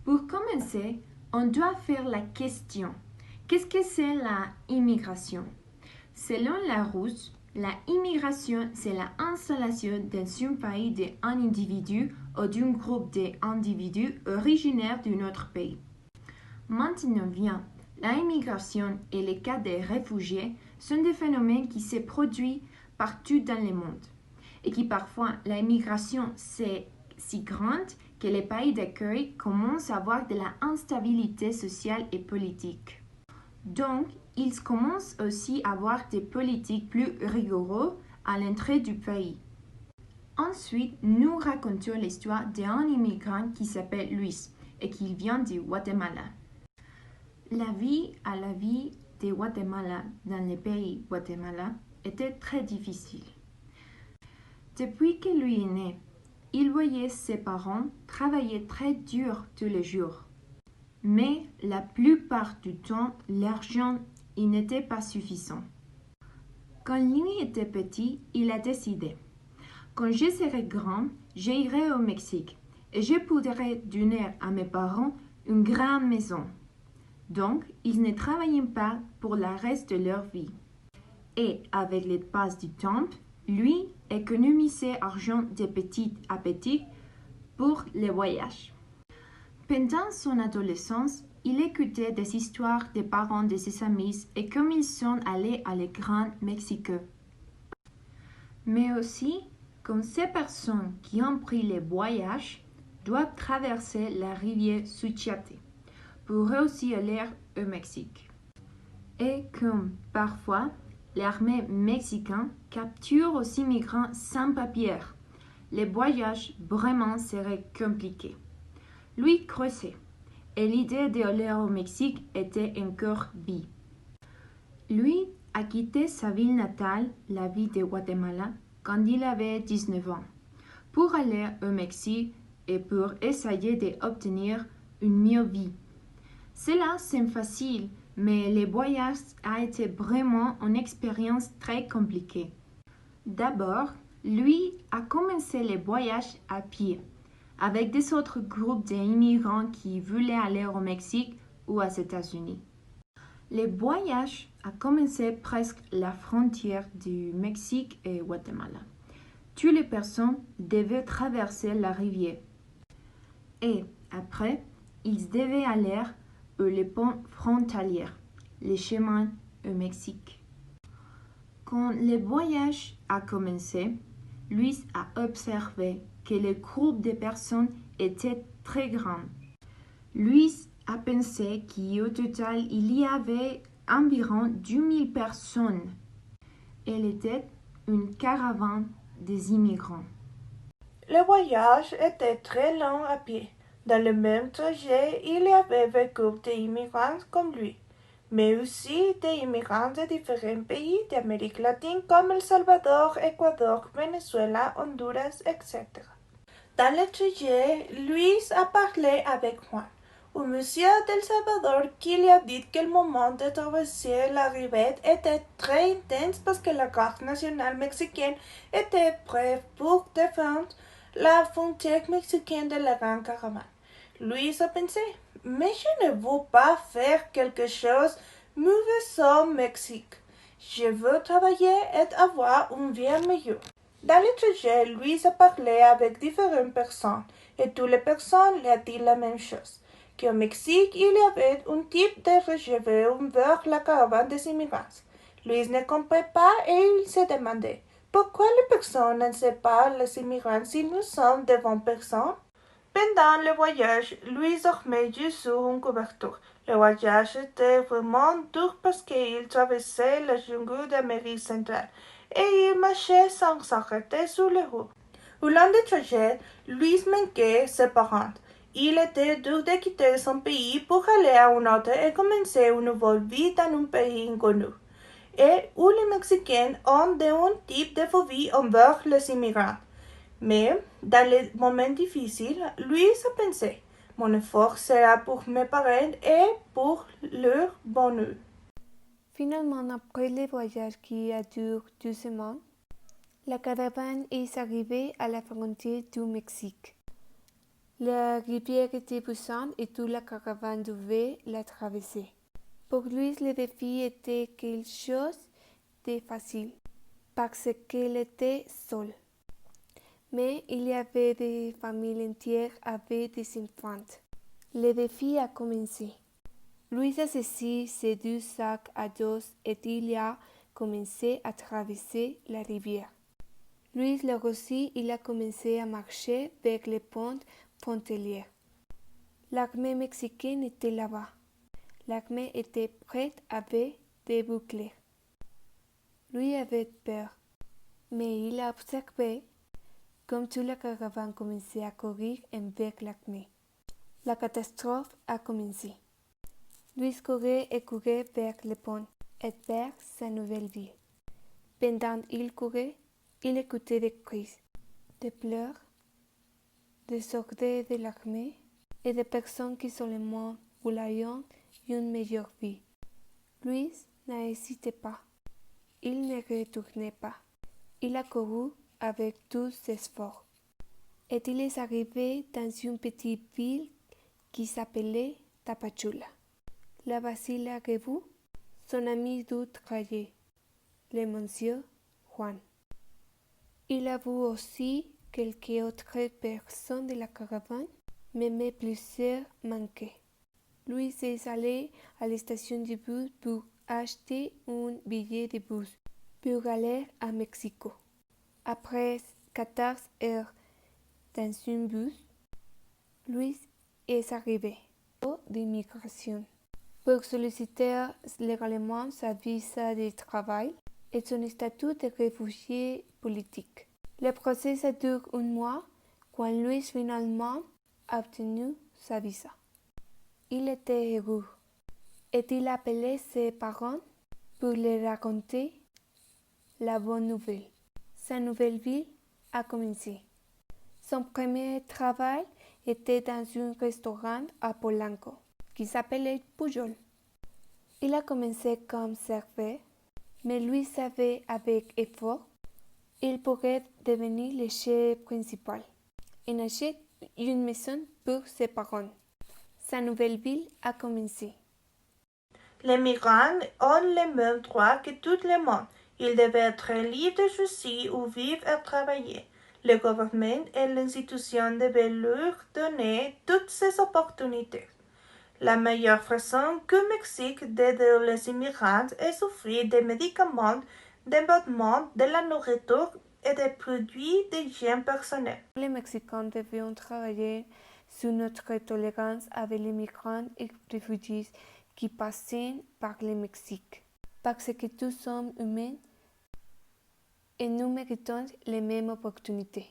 Pour commencer, on doit faire la question. Qu'est-ce que c'est la immigration? Selon Larousse, la immigration, c'est l'installation dans un pays d'un individu ou d'un groupe d'individus originaires d'un autre pays. Maintenant vient, la immigration et les cas des réfugiés sont des phénomènes qui se produisent partout dans le monde et qui parfois l'immigration c'est si grande que les pays d'accueil commencent à avoir de l'instabilité sociale et politique. Donc, ils commencent aussi à avoir des politiques plus rigoureuses à l'entrée du pays. Ensuite, nous racontons l'histoire d'un immigrant qui s'appelle Luis et qui vient du Guatemala. La vie de Guatemala dans le pays Guatemala était très difficile. Depuis que lui est né, il voyait ses parents travailler très dur tous les jours. Mais la plupart du temps, l'argent n'était pas suffisant. Quand lui était petit, il a décidé: quand je serai grand, j'irai au Mexique et je pourrai donner à mes parents une grande maison. Donc, ils ne travaillaient pas pour le reste de leur vie. Et avec les passes du temps, lui économisait argent de petit à petit pour les voyages. Pendant son adolescence, il écoutait des histoires des parents de ses amis et comme ils sont allés à le Grand Mexique. Mais aussi, comme ces personnes qui ont pris les voyages doivent traverser la rivière Suchiate pour réussir aller au Mexique. Et comme parfois, l'armée mexicaine capture aux immigrants sans papiers, les voyages vraiment seraient compliqués. Lui creusait, et l'idée d'aller au Mexique était encore vive. Lui a quitté sa ville natale, la ville de Guatemala, quand il avait 19 ans, pour aller au Mexique et pour essayer d'obtenir une meilleure vie. Cela semble facile, mais le voyage a été vraiment une expérience très compliquée. D'abord, lui a commencé le voyage à pied, avec des autres groupes d'immigrants qui voulaient aller au Mexique ou aux États-Unis. Le voyage a commencé presque à la frontière du Mexique et Guatemala. Toutes les personnes devaient traverser la rivière. Et après, ils devaient aller les ponts frontaliers, les chemins au Mexique. Quand le voyage a commencé, Luis a observé que le groupe de personnes était très grand. Luis a pensé qu'au total, il y avait environ 2000 personnes. Elle était une caravane des immigrants. Le voyage était très long à pied. Dans le même trajet, il y avait beaucoup d'immigrants comme lui, mais aussi des immigrants de différents pays d'Amérique latine comme El Salvador, Équateur, Venezuela, Honduras, etc. Dans le trajet, Luis a parlé avec Juan, un monsieur d'El Salvador qui lui a dit que le moment de traverser la rivière était très intense parce que la garde nationale mexicaine était prête pour défendre la frontière mexicaine de la grande caravane. Luis a pensé, mais je ne veux pas faire quelque chose mauvais au Mexique. Je veux travailler et avoir une vie meilleure. Dans le trajet, Luis a parlé avec différentes personnes et toutes les personnes lui ont dit la même chose, qu'au Mexique, il y avait un type de rejet vers la caravane des immigrants. Luis ne comprenait pas et il se demandait pourquoi les personnes ne savent pas les immigrants si nous sommes de bonnes personnes. Pendant le voyage, Luis dormait juste sur une couverture. Le voyage était vraiment dur parce qu'il traversait la jungle d'Amérique centrale et il marchait sans s'arrêter sur les routes. Au long du trajet, Luis manquait ses parents. Il était dur de quitter son pays pour aller à un autre et commencer une nouvelle vie dans un pays inconnu, et où les Mexicains ont un type de phobie envers les immigrants. Mais, dans les moments difficiles, Luis a pensé, mon effort sera pour mes parents et pour leur bonheur. Finalement, après le voyage qui a duré 2 semaines, la caravane est arrivée à la frontière du Mexique. La rivière était puissante et toute la caravane devait la traverser. Pour lui, le défi était quelque chose de facile, parce qu'elle était seule. Mais il y avait des familles entières avec des enfants. Le défi a commencé. Louis a saisi ses 2 sacs à dos et il a commencé à traverser la rivière. Louis le reçut, il a commencé à marcher vers le pont frontalier. L'armée mexicaine était là-bas. L'armée était prête avec des boucliers. Lui avait peur, mais il a observé comme toute la caravane commençait à courir envers l'armée. La catastrophe a commencé. Louis courait et courait vers le pont et vers sa nouvelle ville. Pendant qu'il courait, il écoutait des cris, des pleurs, des ordres de l'armée et des personnes qui seulement voulaient une meilleure vie. Louis n'hésitait pas. Il ne retournait pas. Il a couru avec tous ses efforts. Et il est arrivé dans une petite ville qui s'appelait Tapachula. Là-bas, il a revu son ami du trajet, le monsieur Juan. Il a vu aussi quelques autres personnes de la caravane, mais plusieurs manquaient. Louis est allé à la station de bus pour acheter un billet de bus pour aller à Mexico. Après 14 heures dans un bus, Louis est arrivé au d'immigration pour solliciter légalement sa visa de travail et son statut de réfugié politique. Le procès a duré un mois quand Louis finalement a obtenu sa visa. Il était heureux et il a appelé ses parents pour leur raconter la bonne nouvelle. Sa nouvelle vie a commencé. Son premier travail était dans un restaurant à Polanco qui s'appelait Pujol. Il a commencé comme serveur, mais lui savait avec effort il pourrait devenir le chef principal et acheter une maison pour ses parents. Sa nouvelle vie a commencé. Les migrants ont les mêmes droits que tout le monde. Ils devaient être libres de choisir où vivre et travailler. Le gouvernement et l'institution devaient leur donner toutes ces opportunités. La meilleure façon que Mexique d'aider les immigrants est d'offrir des médicaments, des vêtements, de la nourriture et des produits d'hygiène personnelle. Les Mexicains devions travailler sur notre tolérance avec les migrants et réfugiés qui passaient par le Mexique, parce que tous sommes humains et nous méritons les mêmes opportunités.